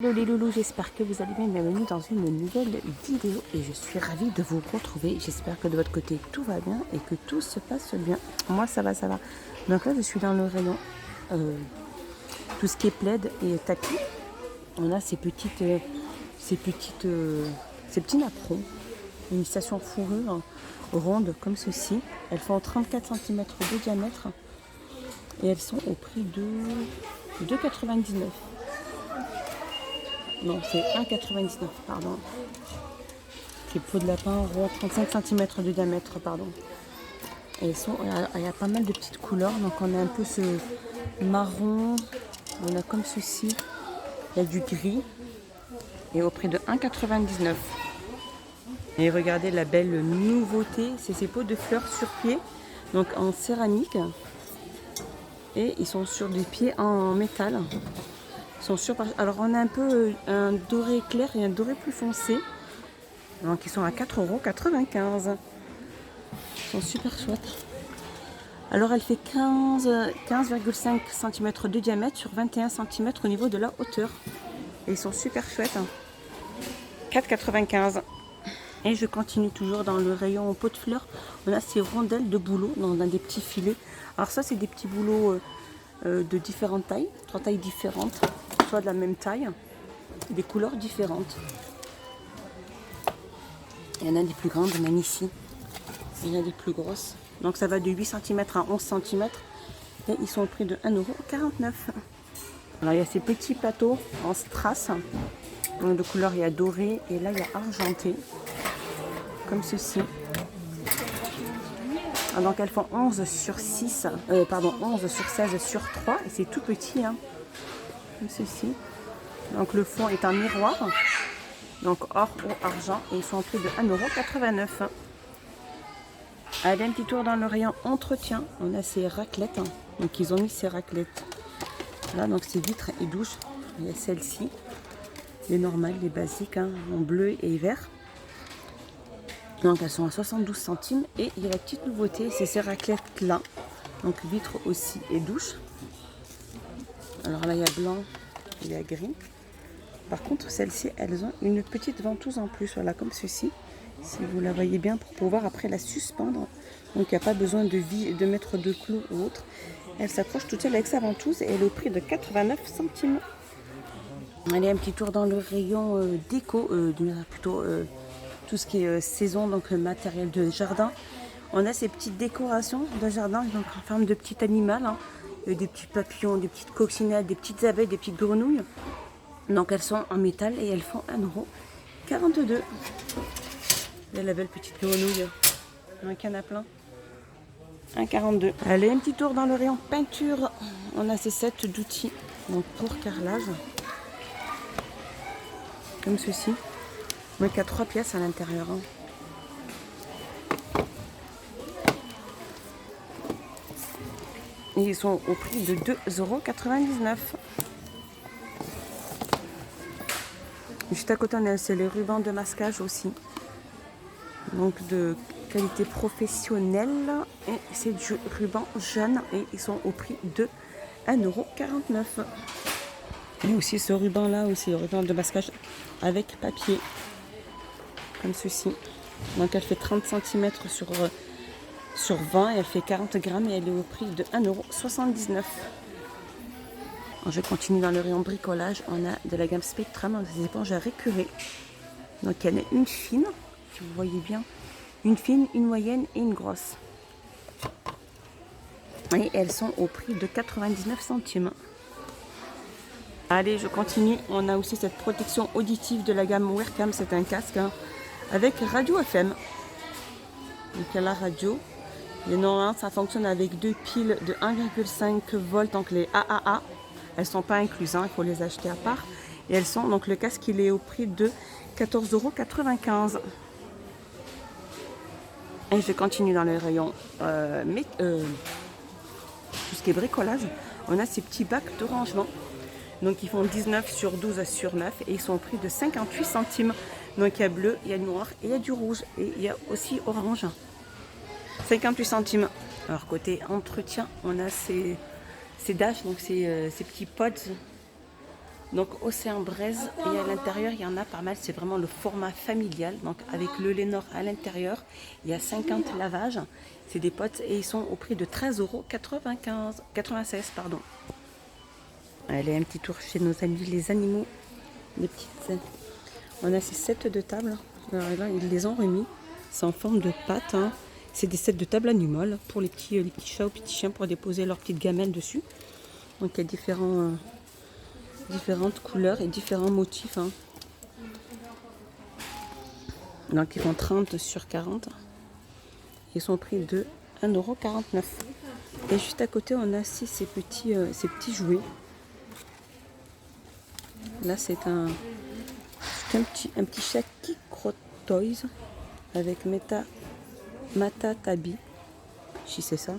Hello les loulous, j'espère que vous allez bien, bienvenue dans une nouvelle vidéo et je suis ravie de vous retrouver. J'espère que de votre côté tout va bien et que tout se passe bien. Moi ça va, ça va. Donc là je suis dans le rayon tout ce qui est plaid et tapis. On a ces petits napperons, une station fourrure ronde comme ceci. Elles font 34 cm de diamètre et elles sont au prix de 2,99 €. Non, c'est 1,99 €, pardon. C'est peau de lapin rond, 35 cm de diamètre, pardon. Et il y a pas mal de petites couleurs. Donc on a un peu ce marron, on a comme ceci, il y a du gris. Et au prix de 1,99 €. Et regardez la belle nouveauté, c'est ces pots de fleurs sur pied, donc en céramique. Et ils sont sur des pieds en métal. Alors on a un peu un doré clair et un doré plus foncé. Donc ils sont à 4,95 €. Ils sont super chouettes. Alors elle fait 15,5 cm de diamètre sur 21 cm au niveau de la hauteur. Et ils sont super chouettes. 4,95 €. Et je continue toujours dans le rayon pot de fleurs. On a ces rondelles de bouleau dans des petits filets. Alors ça c'est des petits bouleaux de différentes tailles, 3 tailles différentes, soit de la même taille, des couleurs différentes. Il y en a des plus grandes, même ici. Il y en a des plus grosses. Donc ça va de 8 cm à 11 cm. Et ils sont au prix de 1,49 €. Alors il y a ces petits plateaux en strass. Donc de couleur il y a doré et là il y a argenté. Comme ceci. Donc elles font 11 sur 6, 11 sur 16 sur 3 et c'est tout petit, hein, comme ceci. Donc le fond est en miroir, donc or ou argent, et ils sont au prix de 1,89 €. Allez, un petit tour dans le rayon entretien. On a ces raclettes, hein. Donc ils ont mis ces raclettes là, donc c'est vitres et douches. Il y a celle-ci, les normales, les basiques, hein, en bleu et vert. Donc elles sont à 72 centimes. Et il y a la petite nouveauté, c'est ces raclettes là. Donc vitre aussi et douche. Alors là il y a blanc, il y a gris. Par contre celles-ci, elles ont une petite ventouse en plus, voilà, comme ceci. Si vous la voyez bien, pour pouvoir après la suspendre. Donc il n'y a pas besoin de mettre de clous ou autre. Elle s'accroche toute seule avec sa ventouse et elle est au prix de 89 centimes. Allez, un petit tour dans le rayon déco, tout ce qui est saison, donc matériel de jardin. On a ces petites décorations de jardin, donc en forme de petit animal, hein. Des petits papillons, des petites coccinelles, des petites abeilles, des petites grenouilles. Donc elles sont en métal et elles font 1,42 €. Il y a la belle petite grenouille, donc il y en a plein. 1,42 €. Allez, un petit tour dans le rayon peinture. On a ces sets d'outils, donc pour carrelage, comme ceci. Donc il y a 3 pièces à l'intérieur, hein. Et ils sont au prix de 2,99 €. Juste à côté, on a les rubans de masquage aussi. Donc de qualité professionnelle. Et c'est du ruban jaune. Et ils sont au prix de 1,49 €. Et aussi ce ruban là, aussi le ruban de masquage avec papier. Comme ceci. Donc elle fait 30 cm sur 20 et elle fait 40 grammes et elle est au prix de 1,79 €. Je continue dans le rayon bricolage. On a de la gamme Spectrum, on a des éponges à récurer. Donc il y en a une fine, si vous voyez bien, une fine, une moyenne et une grosse. Et elles sont au prix de 99 centimes. Allez, je continue. On a aussi cette protection auditive de la gamme Wearcam. C'est un casque, hein, avec radio FM. Donc il y a la radio. Et normalement, ça fonctionne avec 2 piles de 1,5 volts, donc les AAA. Elles ne sont pas incluses, hein, il faut les acheter à part. Et elles sont, donc le casque, il est au prix de 14,95 €. Et je continue dans le rayon tout ce qui est bricolage. On a ces petits bacs de rangement. Donc ils font 19 sur 12 sur 9 et ils sont au prix de 58 centimes. Donc il y a bleu, il y a noir et il y a du rouge et il y a aussi orange. 58 centimes. Alors côté entretien, on a ces dashes, donc ces petits pods Donc Océan Braise, et à l'intérieur il y en a pas mal, c'est vraiment le format familial, donc avec le Lénore à l'intérieur, il y a 50 lavages, c'est des potes et ils sont au prix de 13,96 €, pardon. Allez, un petit tour chez nos amis les animaux, les petites. On a ces sets de table, alors là ils les ont remis, c'est en forme de pâte, hein. C'est des sets de table animale pour les petits chats ou petits chiens pour déposer leurs petites gamelles dessus. Donc il y a différentes couleurs et différents motifs, hein. Donc ils font 30 sur 40. Ils sont au prix de 1,49 €. Et juste à côté on a aussi ces petits jouets. Là c'est un petit chat Kikro Toys avec Mata Tabi, si c'est ça.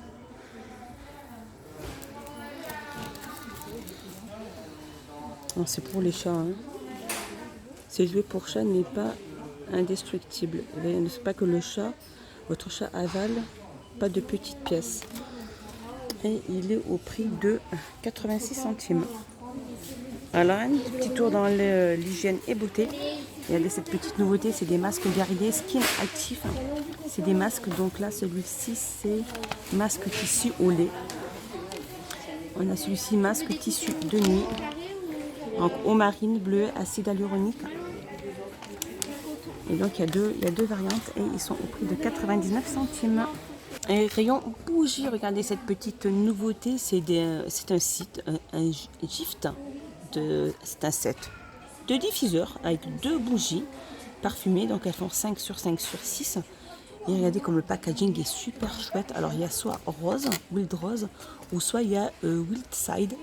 C'est pour les chats, hein. Ces jouets pour chat n'est pas indestructible. Ne sait pas que votre chat avale pas de petites pièces. Et il est au prix de 86 centimes. Alors un petit tour dans l'hygiène et beauté. Il y a cette petite nouveauté, c'est des masques guerriers Skin Actif. C'est des masques, donc là celui-ci c'est masque tissu au lait. On a celui-ci masque tissu de nuit. Donc eau marine, bleu, acide hyaluronique. Et donc il y a deux variantes et ils sont au prix de 99 centimes. Et rayon bougie, regardez cette petite nouveauté, c'est un site, un gift, c'est un set de diffuseurs avec 2 bougies parfumées, donc elles font 5 sur 5 sur 6. Et regardez comme le packaging est super chouette. Alors il y a soit rose, wild rose, ou soit il y a wild side.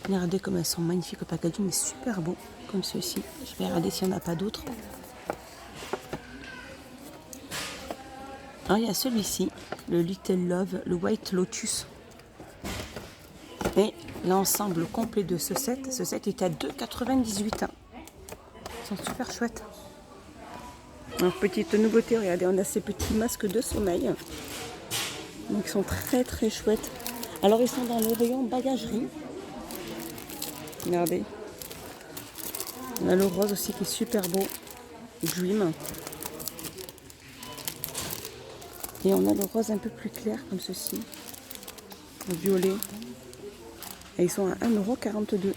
Regardez comme elles sont magnifiques, le packaging est super beau, comme ceci. Je vais regarder s'il n'y en a pas d'autres. Alors il y a celui-ci, le Little Love, le White Lotus. Et l'ensemble complet de ce set est à 2,98 €. Ils sont super chouettes. Alors, petite nouveauté, regardez, on a ces petits masques de sommeil. Donc ils sont très très chouettes. Alors ils sont dans le rayon bagagerie. Regardez. On a le rose aussi qui est super beau. Dream. Et on a le rose un peu plus clair comme ceci. Le violet. Et ils sont à 1,42 €.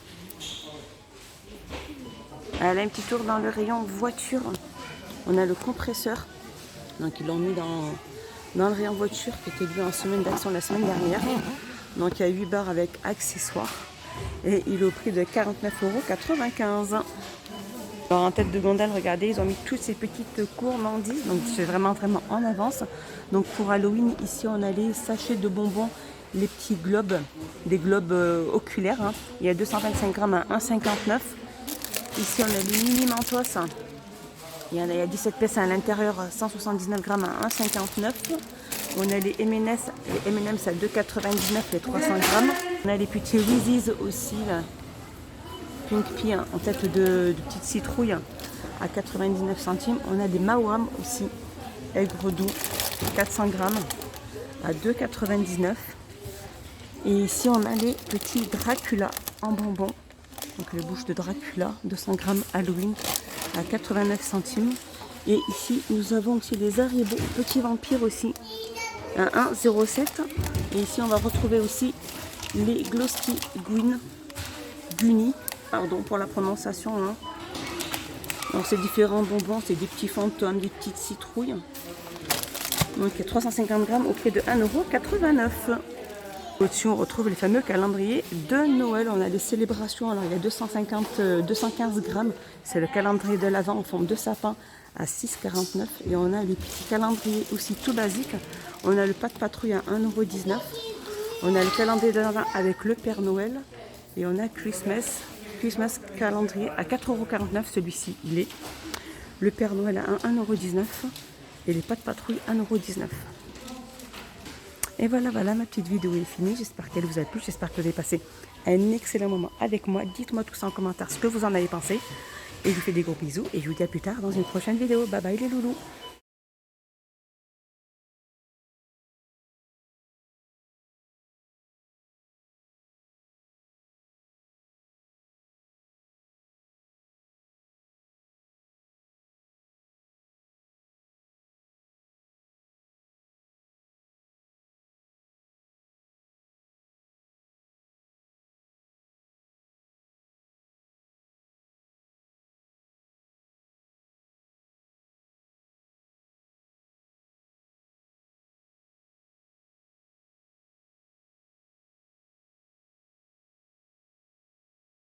Allez, un petit tour dans le rayon voiture. On a le compresseur. Donc ils l'ont mis dans le rayon voiture qui était vu en semaine d'action la semaine dernière. Donc il y a 8 barres avec accessoires. Et il est au prix de 49,95 €. Alors en tête de gondole, regardez, ils ont mis toutes ces petites gourmandises. Donc c'est vraiment en avance. Donc pour Halloween, ici on a les sachets de bonbons, les petits globes, des globes oculaires, hein. Il y a 225 grammes à 1,59 €. Ici on a les mini mentos. Il y a 17 pièces à l'intérieur, 179 grammes à 1,59 €. On a les M&M's à 2,99 les 300 grammes. On a les petits Reese's aussi, là. Pink Pea en tête de petites citrouilles à 99 centimes. On a des Mawam aussi, aigre doux, 400 grammes à 2,99 €. Et ici on a les petits Dracula en bonbons. Donc les bouches de Dracula, 200 grammes Halloween à 89 centimes. Et ici nous avons aussi les Haribo petits vampires aussi à 1,07 €. Et ici on va retrouver aussi les Glossy Guni, pardon pour la prononciation, hein. Donc c'est différents bonbons, c'est des petits fantômes, des petites citrouilles. Donc il y a 350 grammes au prix de 1,89 €. Au-dessus on retrouve les fameux calendriers de Noël. On a des célébrations, alors il y a 215 grammes. C'est le calendrier de l'Avent en forme de sapin à 6,49 €. Et on a les petits calendriers aussi tout basiques. On a le pack patrouille à 1,19 €. On a le calendrier de l'Avent avec le Père Noël. Et on a Christmas calendrier à 4,49 €. Celui-ci, il est. Le Père Noël à 1,19 € et les packs patrouille 1,19 €. Et voilà, ma petite vidéo est finie. J'espère qu'elle vous a plu. J'espère que vous avez passé un excellent moment avec moi. Dites-moi tout ça en commentaire ce que vous en avez pensé. Et je vous fais des gros bisous. Et je vous dis à plus tard dans une prochaine vidéo. Bye bye les loulous.